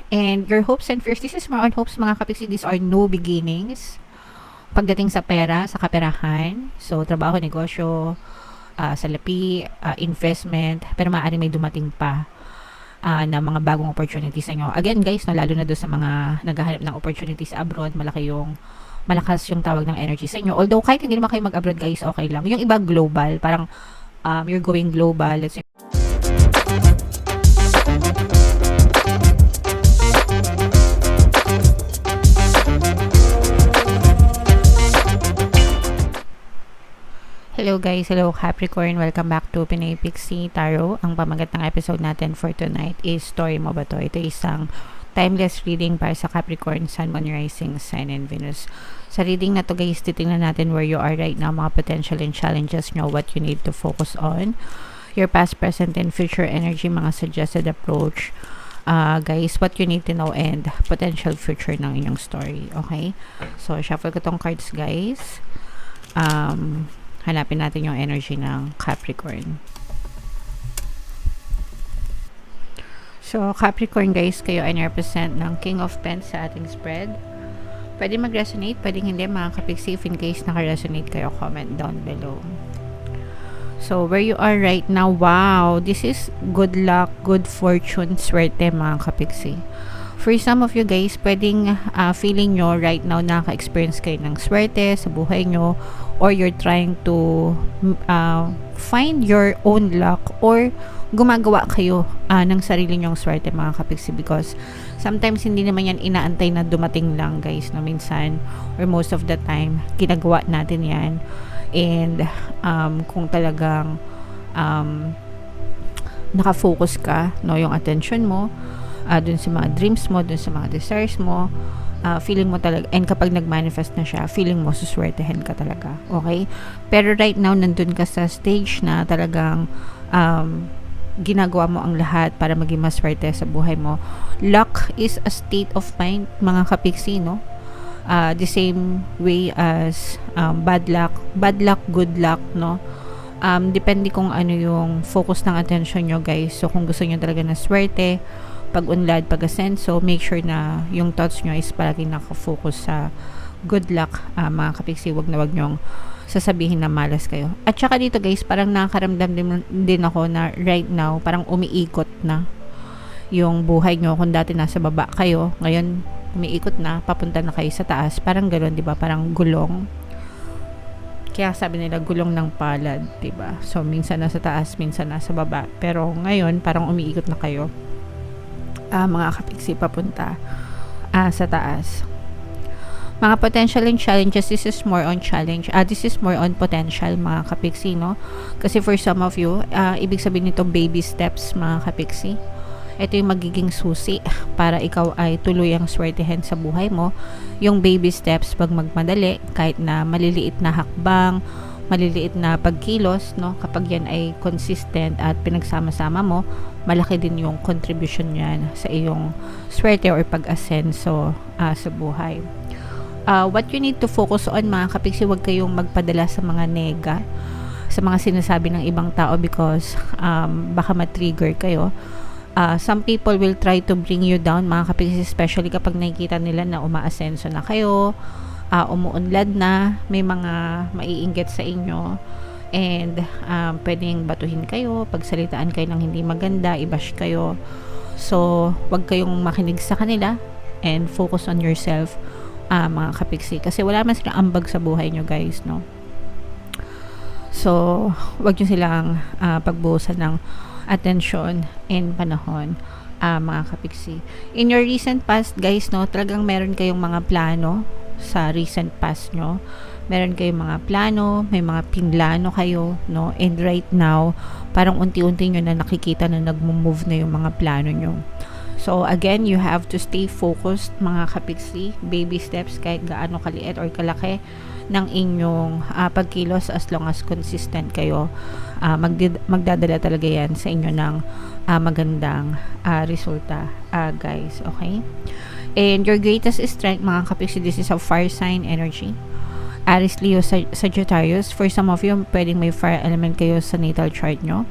And your hopes and fears, this is more on hopes mga kapiksi, these are new beginnings. Pagdating sa pera, sa kaperahan, so trabaho, negosyo, salapi, investment, pero maaaring may dumating pa na mga bagong opportunities sa inyo. Again guys, no, lalo na doon sa mga naghahanap ng opportunities abroad, malakas yung tawag ng energy sa inyo. Although kahit hindi naman kayo mag-abroad guys, okay lang. Yung iba global, parang you're going global, let's say. Hello guys, hello Capricorn, welcome back to Pinay Pixie Tarot. Ang pamagat ng episode natin for tonight is Story Mo Ba To? Ito isang timeless reading para sa Capricorn, Sun, Moon, Rising, Sign, and Venus. Sa reading na to guys, titingnan natin where you are right now, mga potential and challenges nyo, what you need to focus on, your past, present, and future energy, mga suggested approach, guys, what you need to know, and potential future ng inyong story. Okay? So, shuffle ko tong cards guys. Hanapin natin yung energy ng Capricorn. So, Capricorn guys, kayo ay represent ng King of Pentacles sa ating spread. Pwede mag-resonate, pwede hindi, mga kapiksi. If in case naka-resonate kayo, comment down below. So, where you are right now, wow, this is good luck, good fortune, swerte mga kapiksi. For some of you guys, pwedeng feeling nyo right now naka-experience kayo ng swerte sa buhay nyo, or you're trying to find your own luck, or gumagawa kayo ng sarili nyong swerte mga kapiksi, because sometimes hindi naman yan inaantay na dumating lang guys, no? Minsan or most of the time ginagawa natin yan, and kung talagang nakafocus ka, no, yung attention mo dun sa mga dreams mo, dun sa mga desires mo, feeling mo talaga, and kapag nag-manifest na siya, feeling mo suswertehin ka talaga, okay? Pero right now, nandun ka sa stage na talagang ginagawa mo ang lahat para maging maswerte sa buhay mo. Luck is a state of mind, mga kapiksi, no? The same way as bad luck, good luck, no? Depende kung ano yung focus ng attention nyo guys. So kung gusto nyo talaga na swerte, pag-unlad, pag-asenso, make sure na yung thoughts nyo is palaging nakafocus sa good luck, mga kapiksi. Wag nyong sasabihin na malas kayo. At saka dito guys, parang nakakaramdam din ako na right now, parang umiikot na yung buhay nyo. Kung dati nasa baba kayo, ngayon umiikot na, papunta na kayo sa taas. Parang gano'n, di ba? Parang gulong. Kaya sabi nila, gulong ng palad, di ba? So, minsan nasa taas, minsan nasa baba. Pero ngayon, parang umiikot na kayo, mga kapiksi, papunta sa taas. Mga potential and challenges, this is more on challenge. This is more on potential, mga kapiksi, no? Kasi for some of you, ibig sabihin nito baby steps, mga kapiksi. Ito yung magiging susi para ikaw ay tuluyang swertehin sa buhay mo. Yung baby steps, pag magmadali, kahit na maliliit na hakbang, maliliit na pagkilos, no? Kapag yan ay consistent at pinagsama-sama mo, malaki din yung contribution yan sa iyong swerte or pag-asenso sa buhay. What you need to focus on, mga kapiksi, huwag kayong magpadala sa mga nega, sa mga sinasabi ng ibang tao, because baka matrigger kayo. Some people will try to bring you down, mga kapiksi, especially kapag nakikita nila na umaasenso na kayo, umuunlad na, may mga maiinggit sa inyo, and pwedeng batuhin kayo, pagsalitaan kayo ng hindi maganda, i-bash kayo. So wag kayong makinig sa kanila and focus on yourself, mga kapiksi, kasi wala man silang ambag sa buhay nyo guys, no? So wag nyo silang pagbuhusan ng attention and panahon, mga kapiksi. In your recent past guys, no, talagang meron kayong mga plano sa recent past nyo. Meron kayong mga plano, may mga pinlano kayo, no? And right now, parang unti-unti nyo na nakikita na nagmo-move na yung mga plano nyo. So again, you have to stay focused, mga kapiksi. Baby steps, kahit gaano kaliit or kalaki ng inyong pagkilos, as long as consistent kayo, magdadala talaga yan sa inyo ng magandang resulta, guys, okay? And your greatest strength, mga kapiksi, this is a fire sign energy. Aries, Leo, Sagittarius. For some of you, pwedeng may fire element kayo sa natal chart nyo.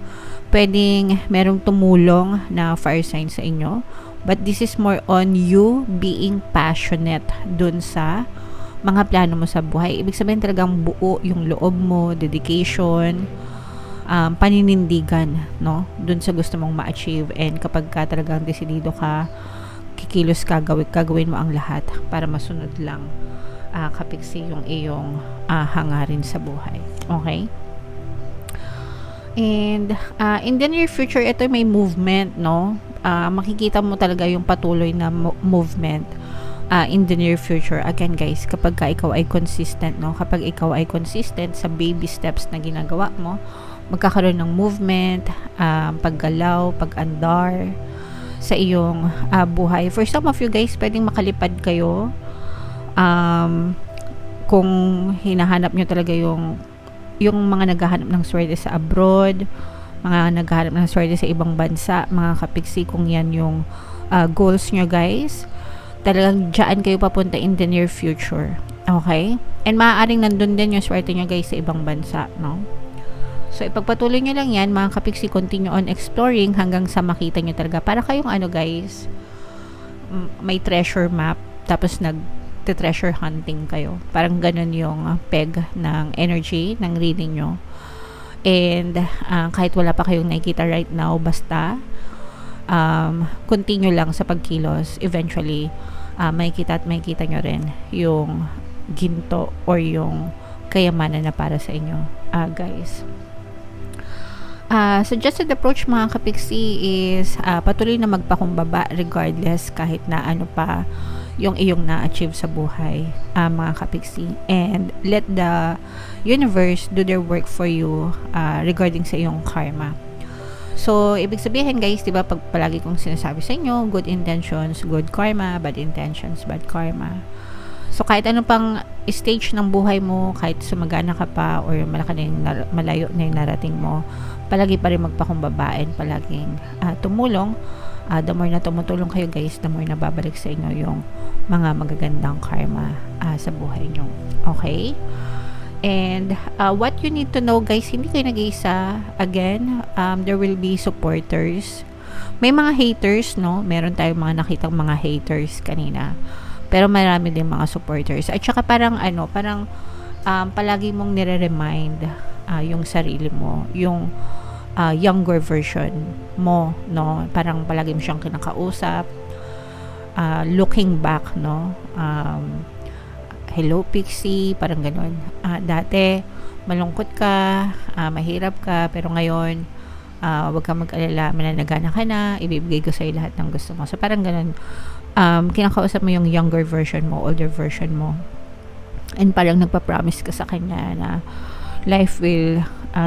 Pwedeng merong tumulong na fire sign sa inyo. But this is more on you being passionate dun sa mga plano mo sa buhay. Ibig sabihin talagang buo yung loob mo, dedication, paninindigan, no? Dun sa gusto mong ma-achieve. And kapag ka talagang desidido ka, kikilos ka, gagawin mo ang lahat para masunod lang kapiksi yung iyong hangarin sa buhay. Okay? And in the near future, ito may movement, no? Makikita mo talaga yung patuloy na movement in the near future. Again guys, kapag ka ikaw ay consistent, no? Kapag ikaw ay consistent sa baby steps na ginagawa mo, magkakaroon ng movement, paggalaw, pag-andar sa iyong buhay. For some of you guys, pwedeng makalipad kayo kung hinahanap nyo talaga yung mga naghahanap ng swerte sa abroad, mga naghahanap ng swerte sa ibang bansa, mga kapiksi, kung yan yung goals nyo guys, talagang dyan kayo papunta in the near future. Okay? And maaaring nandun din yung swerte nyo guys sa ibang bansa, no? So, ipagpatuloy nyo lang yan, mga kapiksi, continue on exploring hanggang sa makita nyo talaga. Para kayong guys, may treasure map, tapos treasure hunting kayo. Parang ganun yung peg ng energy ng reading nyo. And kahit wala pa kayong nakikita right now, basta continue lang sa pagkilos. Eventually, makikita nyo rin yung ginto or yung kayamanan na para sa inyo, guys. Suggested approach mga kapiksi is patuloy na magpakumbaba regardless kahit na ano pa yung iyong na-achieve sa buhay, mga kapiksi, and let the universe do their work for you regarding sa iyong karma. So, ibig sabihin guys, diba, pag palagi kong sinasabi sa inyo, good intentions, good karma, bad intentions, bad karma. So, kahit ano pang stage ng buhay mo, kahit sumagana ka pa or malayo na yung narating mo, palagi pa rin magpakumbaba and palaging tumulong. The more na tumutulong kayo guys, the more na babalik sa inyo yung mga magagandang karma sa buhay nyo. Okay? And what you need to know guys, hindi kayo nag-iisa. Again, there will be supporters. May mga haters, no? Meron tayong mga nakitang mga haters kanina. Pero marami din mga supporters. At saka parang palagi mong nire-remind yung sarili mo, yung younger version mo, no? Parang palagi mo siyang kinakausap, looking back, no? Hello Pixie, parang ganun. Dati malungkot ka, mahirap ka, pero ngayon wag kang mag-alala, mananagana ka na, ibibigay ko sa'yo lahat ng gusto mo. So parang ganun, kinakausap mo yung younger version mo, older version mo, and parang nagpa-promise ka sa kanya na life will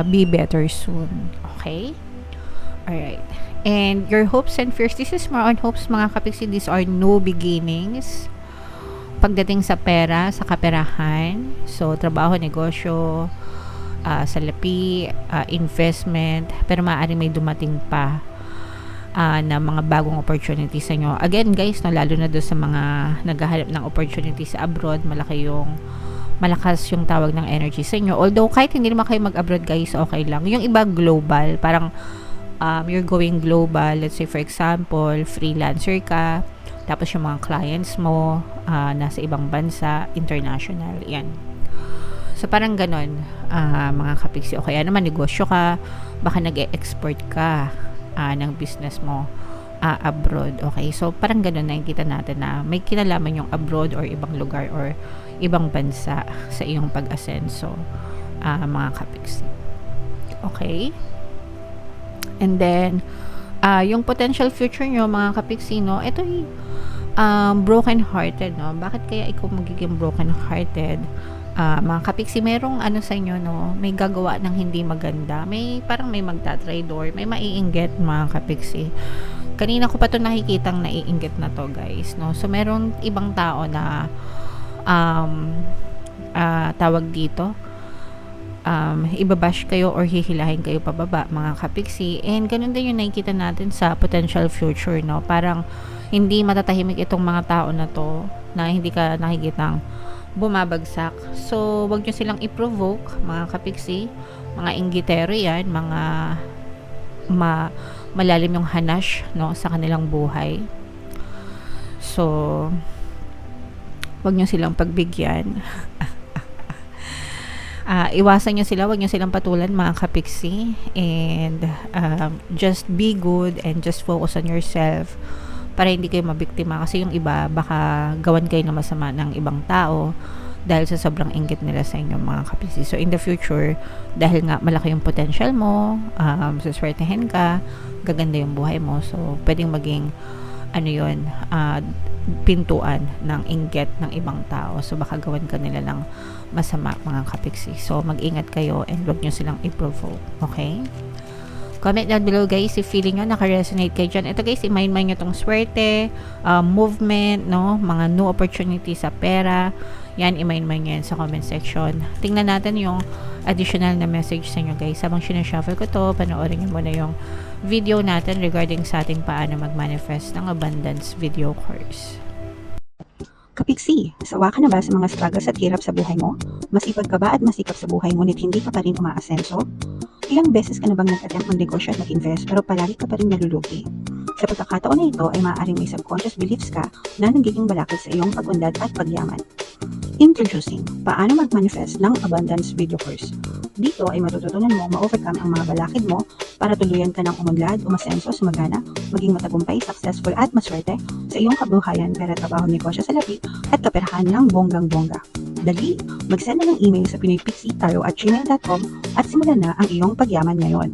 be better soon. Okay? Alright. And your hopes and fears, this is more on hopes mga kapiksi. These are new beginnings. Pagdating sa pera, sa kaperahan, so trabaho, negosyo, salapi, investment, pero maaaring may dumating pa na mga bagong opportunities sa inyo. Again guys, no, lalo na doon sa mga naghahanap ng opportunities sa abroad, malakas yung tawag ng energy sa inyo. Although kahit hindi naman kayo mag-abroad guys, okay lang. Yung iba global, parang you're going global. Let's say for example, freelancer ka, tapos yung mga clients mo nasa ibang bansa, international, yan. So parang ganon, mga kapiksi. O kaya naman negosyo ka, baka nag-e-export ka ng business mo abroad. Okay, so parang ganon, nakikita natin na may kinalaman yung abroad or ibang lugar or ibang bansa sa iyong pag-asenso, mga kapiksi. Okay? And then, yung potential future nyo, mga kapiksi, no, ito broken-hearted, no? Bakit kaya ikaw magiging broken-hearted? Mga kapiksi, merong sa inyo, no, may gagawa ng hindi maganda, parang may magtatraidor, may maiinggit, mga kapiksi. Kanina ko pa to nakikitang naiinggit na to guys, no? So merong ibang tao na tawag dito, ibabash kayo or hihilahin kayo pababa, mga kapiksi. And ganun din yung nakikita natin sa potential future, no? Parang hindi matatahimik itong mga tao na to na hindi ka nakikitang bumabagsak. So wag nyo silang i-provoke, mga kapiksi. Mga inggitero yan, mga malalim yung hanash, no, sa kanilang buhay. So, wag nyo silang pagbigyan. Iwasan nyo sila, wag nyo silang patulan mga kapiksi, and just be good and just focus on yourself para hindi kayo mabiktima, kasi yung iba baka gawan kayo na masama ng ibang tao dahil sa sobrang inggit nila sa inyo mga kapiksi. So in the future, dahil nga malaki yung potential mo, suswertehin ka, gaganda yung buhay mo, so pwedeng maging pintuan ng inggit ng ibang tao. So baka gawan ka nila ng masama mga kapiksi. So mag-ingat kayo and wag nyo silang i-provoke. Okay? Comment down below guys if feeling nyo naka-resonate kayo dyan. Ito guys, i-mind nyo tong swerte, movement, no? Mga new opportunity sa pera. Yan, i-mind nyo yan sa comment section. Tingnan natin yung additional na message sa inyo guys. Habang sinashuffle ko to, panoorin nyo muna yung video natin regarding sa ating paano mag-manifest ng abundance video course. Kapiksi, sawa ka na ba sa mga struggles at hirap sa buhay mo? Masipag ka ba at masikap sa buhay ngunit hindi ka pa rin umaasenso? Ilang beses ka na bang nag-attempt mag-negosyo at mag-invest pero palagi ka pa rin nalulugi? Sa pagkakataon na ito ay maaaring may subconscious beliefs ka na nagiging balakid sa iyong pag-unlad at pagyaman. Introducing, paano mag-manifest ng abundance video course. Dito ay matututunan mo ma-overcome ang mga balakid mo para tuluyan ka ng umunlad, umasenso, sumagana, maging matagumpay, successful at maswerte sa iyong kabuhayan, pera, trabaho, negosyo sa lapi at kaperahan ng bonggang-bongga. Dali, mag-send na ng email sa pinoypixitaro@gmail.com at simulan na ang iyong pagyaman ngayon.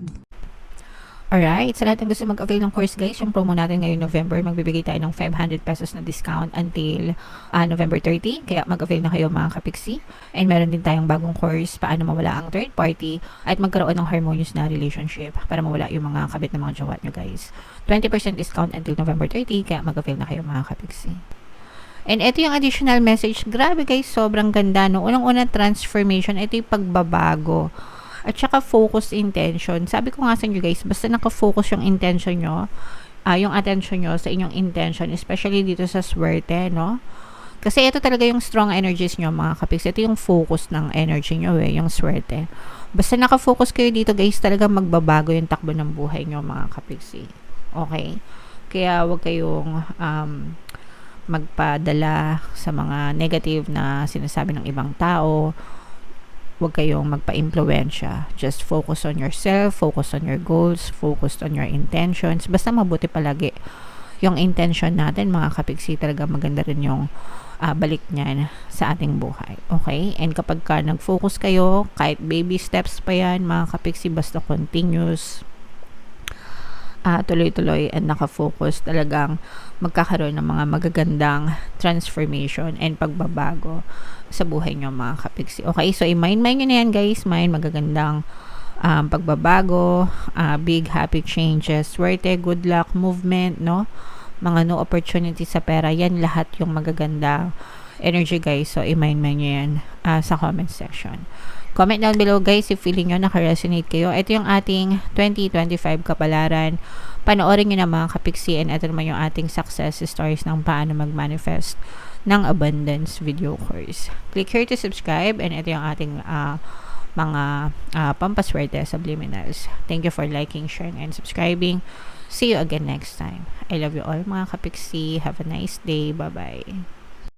Alright, sa lahat ng gusto mag-avail ng course guys, yung promo natin ngayong November, magbibigay tayo ng 500 pesos na discount until November 30. Kaya mag-avail na kayo mga kapiksi. And meron din tayong bagong course, paano mawala ang third party at magkaroon ng harmonious na relationship para mawala yung mga kabit na mga jowa nyo guys. 20% discount until November 30, kaya mag-avail na kayo mga kapiksi. And ito yung additional message. Grabe guys, sobrang ganda. No? Unang-unang transformation, ito yung pagbabago. At saka focus intention. Sabi ko nga sa inyo guys, basta nakafocus yung intention nyo, yung attention nyo sa inyong intention, especially dito sa swerte, no? Kasi ito talaga yung strong energies nyo mga kapiksi. Ito yung focus ng energy nyo yung swerte. Basta nakafocus kayo dito guys, talaga magbabago yung takbo ng buhay nyo mga kapiksi. Okay? Kaya wag kayong magpadala sa mga negative na sinasabi ng ibang tao. Huwag kayong magpa-impluwensya. Just focus on yourself, focus on your goals, focus on your intentions. Basta mabuti palagi yung intention natin, mga kapiksi, talaga maganda rin yung balik niyan sa ating buhay. Okay? And kapag ka nag-focus kayo, kahit baby steps pa yan, mga kapiksi, basta continuous, tuloy-tuloy and nakafocus, talagang magkakaroon ng mga magagandang transformation and pagbabago sa buhay nyo mga kapiksi. Okay, so i-mind nyo na yan guys, magagandang pagbabago, big happy changes, swerte, good luck, movement, no? Mga new opportunities sa pera, yan lahat yung magaganda energy guys. So i-mind nyo yan sa comment section. Comment down below guys if feeling nyo naka-resonate kayo. Ito yung ating 2025 kapalaran. Panoorin nyo na mga kapiksi, and ito naman yung ating success stories ng paano mag-manifest ng abundance video course. Click here to subscribe, and ito yung ating mga pampaswerte subliminals. Thank you for liking, sharing, and subscribing. See you again next time. I love you all mga kapiksi. Have a nice day. Bye-bye.